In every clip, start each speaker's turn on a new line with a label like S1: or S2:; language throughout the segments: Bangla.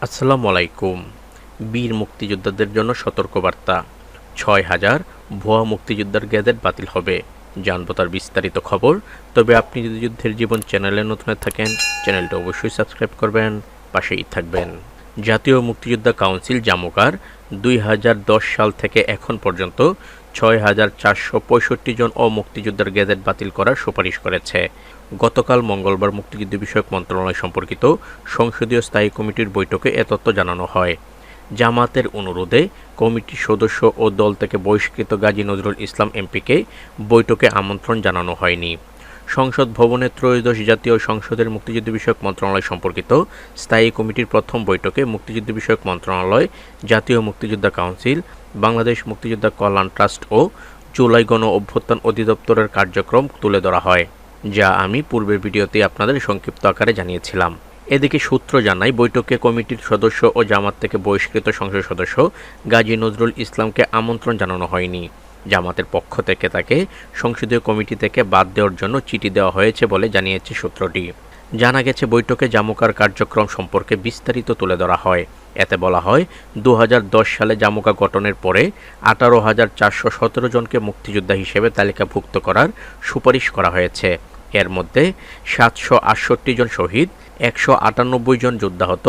S1: আসসালামু আলাইকুম। বীর মুক্তিযোদ্ধাদের জন্য সতর্কবার্তা। ৬,০০০ ভুয়া মুক্তিযোদ্ধার গ্যাজেট বাতিল হবে। জানবো তার বিস্তারিত খবর। তবে আপনি যদি যুদ্ধের জীবন চ্যানেলে নতুন থাকেন, চ্যানেলটা অবশ্যই সাবস্ক্রাইব করবেন, পাশেই থাকবেন। জাতীয় মুক্তিযোদ্ধা কাউন্সিল জামুকার ২০১০ সাল থেকে এখন পর্যন্ত ৬,৪৬৫ জন মুক্তিযোদ্ধার গ্যাজেট বাতিল করার সুপারিশ করেছে। গতকাল মঙ্গলবার মুক্তিযুদ্ধ বিষয়ক মন্ত্রণালয় সম্পর্কিত সংসদীয় স্থায়ী কমিটির বৈঠকে এ তথ্য জানানো হয়। জামাতের অনুরোধে কমিটির সদস্য ও দল থেকে বহিষ্কৃত গাজী নজরুল ইসলাম এমপিকে বৈঠকে আমন্ত্রণ জানানো হয়নি। সংসদ ভবনে ত্রয়োদশ জাতীয় সংসদের মুক্তিযুদ্ধ বিষয়ক মন্ত্রণালয় সম্পর্কিত স্থায়ী কমিটির প্রথম বৈঠকে মুক্তিযুদ্ধ বিষয়ক মন্ত্রণালয়, জাতীয় মুক্তিযোদ্ধা কাউন্সিল, বাংলাদেশ মুক্তিযোদ্ধা কল্যাণ ট্রাস্ট ও জুলাই গণ অভ্যুত্থান অধিদপ্তরের কার্যক্রম তুলে ধরা হয়, যা আমি পূর্বের ভিডিওতে আপনাদের সংক্ষিপ্ত আকারে জানিয়েছিলাম। এদিকে সূত্র জানায়, বৈঠকে কমিটির সদস্য ও জামাত থেকে বহিষ্কৃত সংসদ সদস্য গাজী নজরুল ইসলামকে আমন্ত্রণ জানানো হয়নি। জামাতের পক্ষ থেকে তাকে সংসদীয় কমিটি থেকে বাদ দেওয়ার জন্য চিঠি দেওয়া হয়েছে বলে জানিয়েছে সূত্রটি। জানা গেছে, বৈঠকে জামুকার কার্যক্রম সম্পর্কে বিস্তারিত তুলে ধরা হয়। এতে বলা হয়, ২০১০ সালে জামুকা গঠনের পরে ১৮,৪১৭ জনকে মুক্তিযোদ্ধা হিসেবে তালিকাভুক্ত করার সুপারিশ করা হয়েছে। এর মধ্যে ৭৬৮ জন শহীদ, ১৯৮ জন যুদ্ধাহত,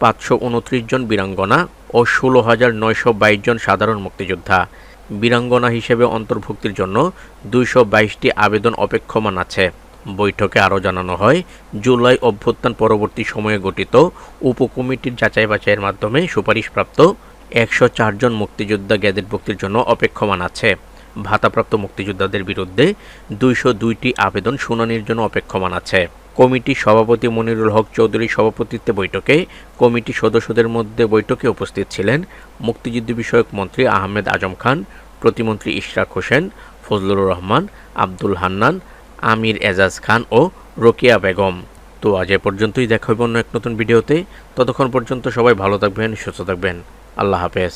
S1: ৫২৯ জন বীরাঙ্গনা ও ১৬,৯২২ জন সাধারণ মুক্তিযোদ্ধা। বীরাঙ্গনা হিসেবে অন্তর্ভুক্তির জন্য ২২২টি আবেদন অপেক্ষমান আছে। বৈঠকে আরও জানানো হয়, জুলাই অভ্যুত্থান পরবর্তী সময়ে গঠিত উপকমিটির যাচাই বাছাইয়ের মাধ্যমে সুপারিশপ্রাপ্ত ১০৪ জন মুক্তিযোদ্ধা গ্যাজেটভুক্তির জন্য অপেক্ষমান আছে। ভাতাপ্রাপ্ত মুক্তিযোদ্ধাদের বিরুদ্ধে ২০২টি আবেদন শুনানির জন্য অপেক্ষমান আছে। কমিটির সভাপতি মনিরুল হক চৌধুরীর সভাপতিত্বে বৈঠকে কমিটির সদস্যদের মধ্যে বৈঠকে উপস্থিত ছিলেন মুক্তিযুদ্ধ বিষয়ক মন্ত্রী আহমেদ আজম খান, প্রতিমন্ত্রী ইশরাক হোসেন, ফজলুর রহমান, আব্দুল হান্নান, আমির এজাজ খান ও রোকেয়া বেগম। তো আজ এ পর্যন্তই, দেখা হবে অন্য এক নতুন ভিডিওতে। ততক্ষণ পর্যন্ত সবাই ভালো থাকবেন, সুস্থ থাকবেন। আল্লাহ হাফেজ।